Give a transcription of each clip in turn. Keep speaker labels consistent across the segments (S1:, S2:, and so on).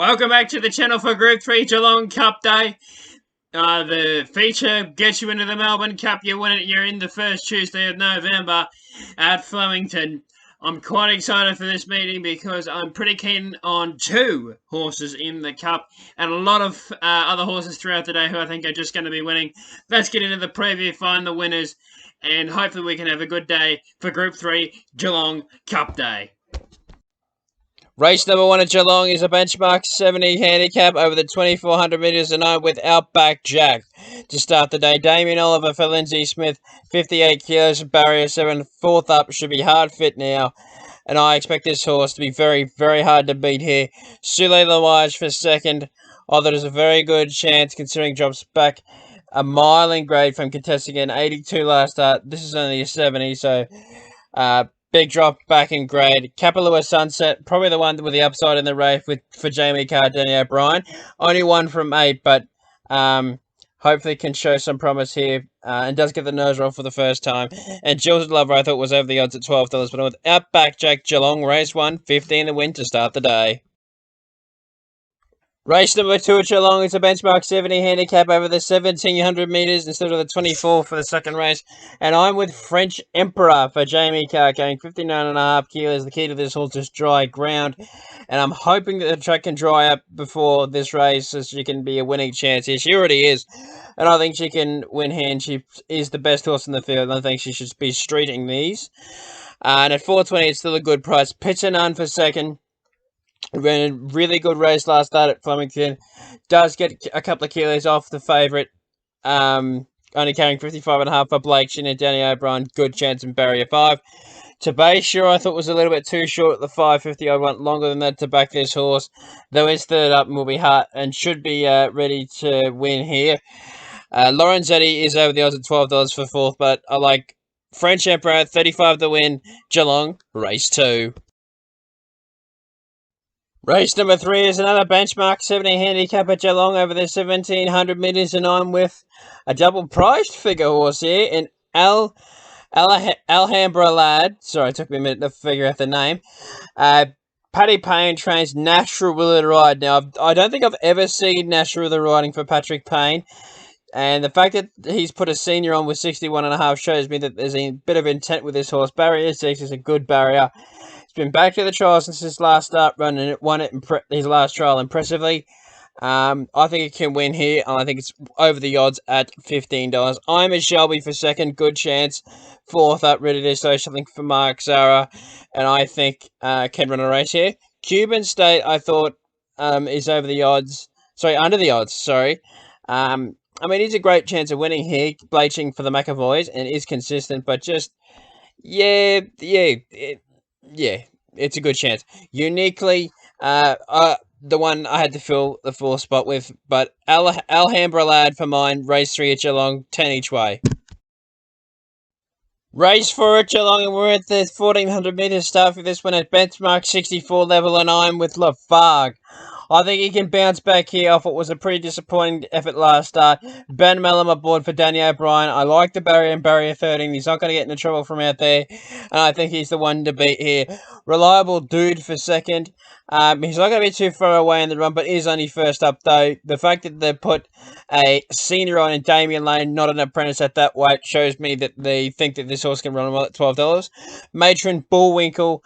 S1: Welcome back to the channel for Group 3 Geelong Cup Day. The feature gets you into the Melbourne Cup. You win it, you're in the first Tuesday of November at Flemington. I'm quite excited for this meeting because I'm pretty keen on two horses in the Cup and a lot of other horses throughout the day who I think are just going to be winning. Let's get into the preview, find the winners, and hopefully we can have a good day for Group 3 Geelong Cup Day.
S2: Race number 1 at Geelong is a benchmark 70 handicap over the 2,400 metres and on with Outback Jack. To start the day, Damien Oliver for Lindsay Smith, 58 kilos, barrier 7, fourth up, should be hard fit now. And I expect this horse to be very, very hard to beat here. Sous Nuages for second, although there's a very good chance considering drops back a mile in grade from contesting an 82 last start. This is only a 70, so big drop back in grade. Kapalua Sunset, probably the one with the upside in the race for Jmac, Denero, O'Brien. Only one from 8, but hopefully can show some promise here and does get the nose roll for the first time. And Jilted Lover I thought was over the odds at $12, but with Outback Jack Geelong, race 1, 15 the win to start the day. Race number 2 at Geelong is a benchmark 70 handicap over the 1,700 metres instead of the 24 for the second race. And I'm with French Emperor for Jmac, going 59.5 kilos. The key to this horse is dry ground. And I'm hoping that the track can dry up before this race so she can be a winning chance here. She already is. And I think she can win here. And she is the best horse in the field. And I think she should be streeting these. And at $4.20, it's still a good price. Pitch and None for second. Ran a really good race last start at Flemington. Does get a couple of kilos off the favourite. Only carrying 55.5 for Blake Shin and Danny O'Brien. Good chance in barrier 5. To base, sure, I thought was a little bit too short at the 550. I want longer than that to back this horse. Though it's third up and will be hard and should be ready to win here. Lorenzetti is over the odds at $12 for fourth, but I like French Emperor at 35 to win. Geelong, race 2. Race number 3 is another benchmark 70 handicap at Geelong over the 1,700 metres, and I'm with a double-priced figure horse here in Alhambra Lad. Sorry, it took me a minute to figure out the name. Paddy Payne trains Natural Wheeler to ride. Now, I don't think I've ever seen Natural Wheeler riding for Patrick Payne, and the fact that he's put a senior on with 61.5 shows me that there's a bit of intent with this horse. Barrier 6 is a good barrier. He's been back to the trial since his last start run and won it his last trial impressively. I think it can win here, and I think it's over the odds at $15. I'm a Shelby for second, good chance. Fourth up, ready to show something for Mark Zara, and I think can run a race here. Cuban State, I thought, is over the odds. Sorry, under the odds, sorry. I mean, he's a great chance of winning here, bleaching for the McAvoys, and is consistent, but just, yeah, it's a good chance. Uniquely, the one I had to fill the fourth spot with, but Alhambra Lad for mine, race 3 at Geelong, 10 each way. Race 4 at Geelong, and we're at the 1,400 metres start for this one at benchmark 64 level, and I'm with Lafargue. I think he can bounce back here off what was a pretty disappointing effort last start. Ben Mellum aboard for Danny O'Brien. I like the barrier and barrier 13. He's not going to get into trouble from out there. And I think he's the one to beat here. Reliable Dude for second. He's not going to be too far away in the run, but is only first up though. The fact that they put a senior on in Damien Lane, not an apprentice at that weight, shows me that they think that this horse can run well at $12. Matron Bullwinkell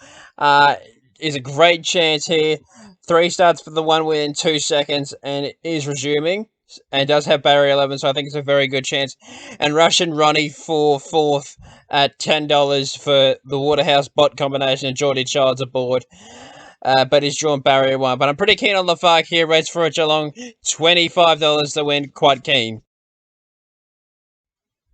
S2: is a great chance here. 3 starts for the one within 2 seconds, and it is resuming, and does have barrier 11, so I think it's a very good chance. And Russian Roni for fourth at $10 for the Waterhouse bot combination, and Geordie Child's aboard. But he's drawn barrier 1. But I'm pretty keen on Lafargue here, race 4 at Geelong, $25 to win, quite keen.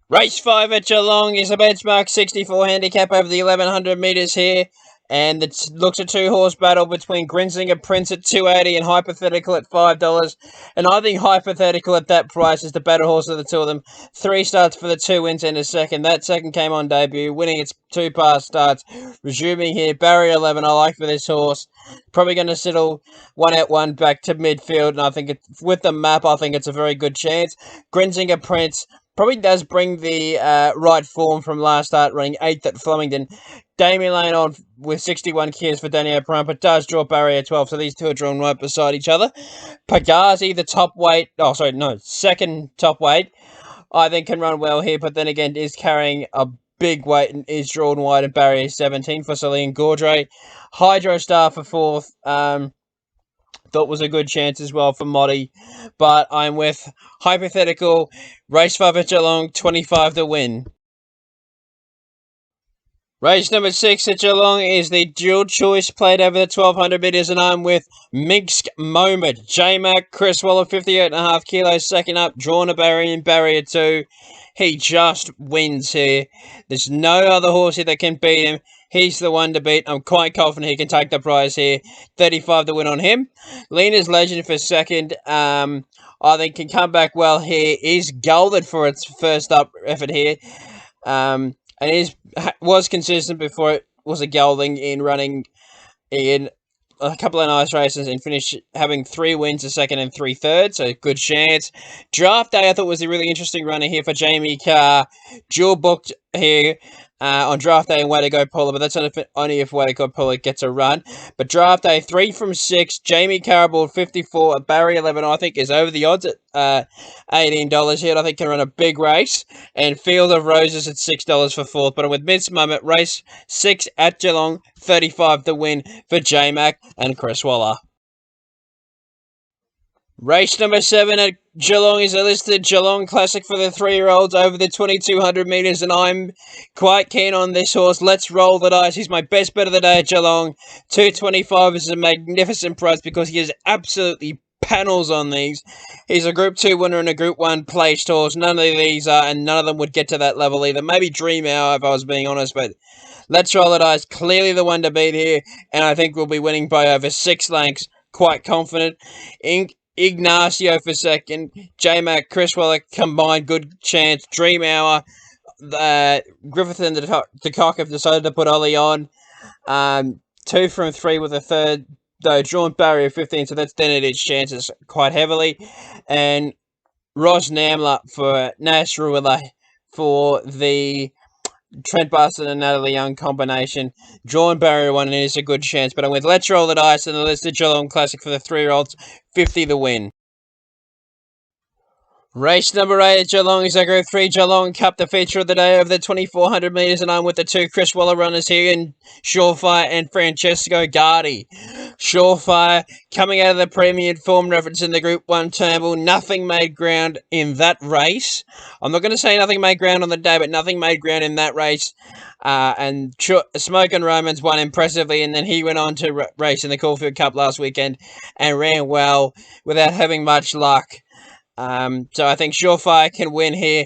S2: Race 5 at Geelong is a benchmark 64 handicap over the 1,100 metres here. And it looks a 2-horse battle between Grinzinger Prince at $2.80 and Hypothetical at $5. And I think Hypothetical at that price is the better horse of the two of them. 3 starts for the 2 wins and a second. That second came on debut, winning its 2 past starts. Resuming here, barrier 11, I like for this horse. Probably going to settle 1 out 1 back to midfield. And I think with the map, I think it's a very good chance. Grinzinger Prince probably does bring the right form from last start, running 8th at Flemington. Damien Lane on with 61 kilos for Denero Prime, but does draw barrier 12, so these two are drawn right beside each other. Pegasi, the top weight, second top weight, I think can run well here, but then again is carrying a big weight and is drawn wide at barrier 17 for Celine Gaudre. Hydro Star for fourth, thought was a good chance as well for Motti, but I'm with Hypothetical, race 5 at Geelong, 25 to win. Race number 6 at Geelong is the dual choice played over the 1200 metres, and I'm with Minsk Moment. Jmac, Chris Waller, 58.5 kilos, second up, drawn a barrier in barrier 2. He just wins here. There's no other horse here that can beat him. He's the one to beat. I'm quite confident he can take the prize here. 35 to win on him. Linas Legend for second. I think can come back well here. Is gelded for its first up effort here. And was consistent before it was a gelding in running in a couple of nice races and finished having 3 wins, a second and 3 thirds, so good chance. Draft Day I thought was a really interesting runner here for Jamie Carr. Dual booked here on Draft Day and Way to Go Paula, but that's only if Way to Go Paula gets a run. But Draft Day, 3 from 6, Jamie Carr aboard 54, at barrier 11 I think is over the odds at $18 here. I think can run a big race, and Field of Roses at $6 for fourth. But with Minsk Moment, race 6 at Geelong, 35 to win for Jmac and Chris Waller. Race number 7 at Geelong is a listed Geelong Classic for the 3-year-olds over the 2200 metres, and I'm quite keen on this horse. Let's roll the dice. He's my best bet of the day at Geelong. 225 is a magnificent price because he has absolutely panels on these. He's a Group 2 winner and a Group 1 placed horse. None of these are, and none of them would get to that level either. Maybe Dream Hour if I was being honest, but let's roll the dice. Clearly the one to beat here, and I think we'll be winning by over 6 lengths. Quite confident. Ignacio for second, Jmac, Chris Waller combined, good chance. Dream Hour, Griffith and the Cock have decided to put Ollie on. 2 from 3 with a third, though drawn barrier 15, so that's dented its chances quite heavily. And Ros Namler for Nasrullah for the Trent Boston and Natalie Young combination. Drawn barrier 1 and it is a good chance, but I'm with Let's Roll the Dice and the listed Geelong Classic for the 3-year-olds, 50 to win. Race number 8 at Geelong is a Group 3 Geelong Cup, the feature of the day over the 2400 metres, and I'm with the 2 Chris Waller runners here in Surefire and Francesco Guardi. Surefire coming out of the premium form reference in the Group 1 Turnbull. Nothing made ground in that race. I'm not going to say nothing made ground on the day, but nothing made ground in that race. And Smoke and Romans won impressively, and then he went on to race in the Caulfield Cup last weekend and ran well without having much luck. So I think Surefire can win here,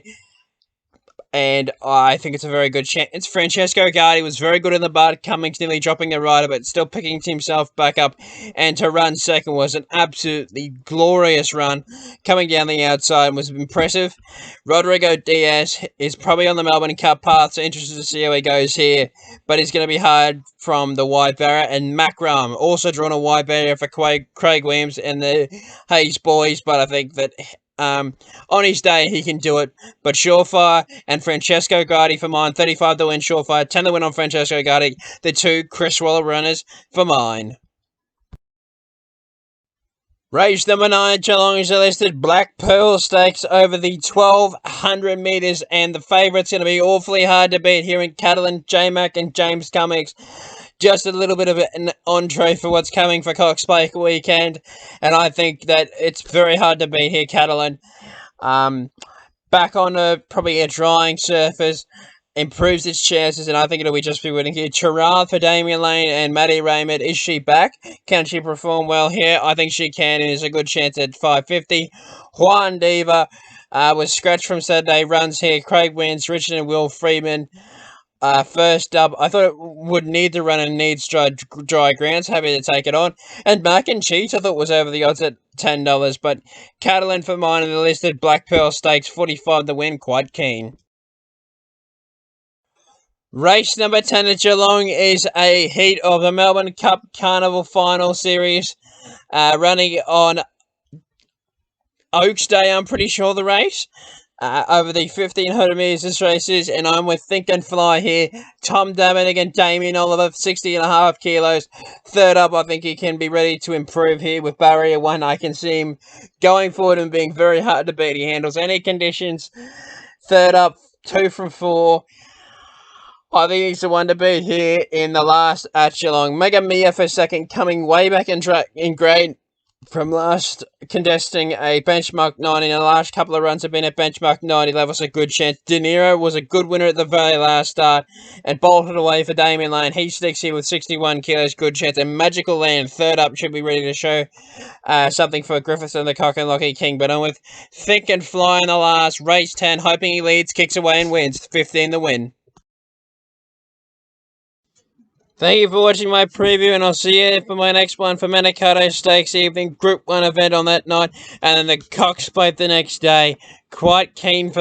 S2: and I think it's a very good chance. Francesco Guardi was very good in the bud, Cummings nearly dropping the rider, but still picking himself back up, and to run second was an absolutely glorious run, coming down the outside was impressive. Rodrigo Diaz is probably on the Melbourne Cup path, so interested to see how he goes here, but he's going to be hard from the wide barrier. And Makram also drawn a wide barrier for Craig Williams and the Hayes boys, but I think that on his day he can do it. But Surefire and Francesco Guardi for mine, 35 to win Surefire, 10 to win on Francesco Guardi, the 2 Chris Waller runners for mine. Race number 9 Geelong is listed Black Pearl Stakes over the 1200 metres, and the favourite's going to be awfully hard to beat here in Catalan, Jmac and James Cummings. Just a little bit of an entree for what's coming for Cox Plate weekend, and I think that it's very hard to beat here, Catalan. Back on probably a drying surface, improves its chances, and I think it'll be just be winning here. Chirard for Damien Lane and Maddie Raymond. Is she back? Can she perform well here? I think she can, and is a good chance at $5.50. Juan Diva was scratched from Saturday, runs here. Craig wins, Richard and Will Freeman. First up, I thought it would need to run and needs dry grounds. Happy to take it on. And Mac and Cheese, I thought was over the odds at $10. But Catalan for mine in the listed Black Pearl Stakes, 45 to win. Quite keen. Race number 10 at Geelong is a heat of the Melbourne Cup Carnival Final Series. Running on Oaks Day, I'm pretty sure the race. over the 1500 metres this race is, and I'm with Think and Fly here. Tom Dammit against Damien Oliver, 60.5 kilos. Third up, I think he can be ready to improve here with Barrier 1. I can see him going forward and being very hard to beat. He handles any conditions. Third up, 2 from 4. I think he's the one to beat here in the last at Geelong. Megamea for second, coming way back in grade from last contesting a benchmark 90. The last couple of runs have been at benchmark 90 levels, a good chance. Denero was a good winner at the very last start and bolted away for Damien Lane. He sticks here with 61 kilos, good chance. And Magical Land, third up, should be ready to show something for Griffiths and the Cock and Locky King. But I'm with Think and Fly in the last, race 10, hoping he leads, kicks away and wins. 15 the win. Thank you for watching my preview, and I'll see you for my next one for Manikato Stakes evening, Group 1 event on that night, and then the Cox Plate the next day. Quite keen for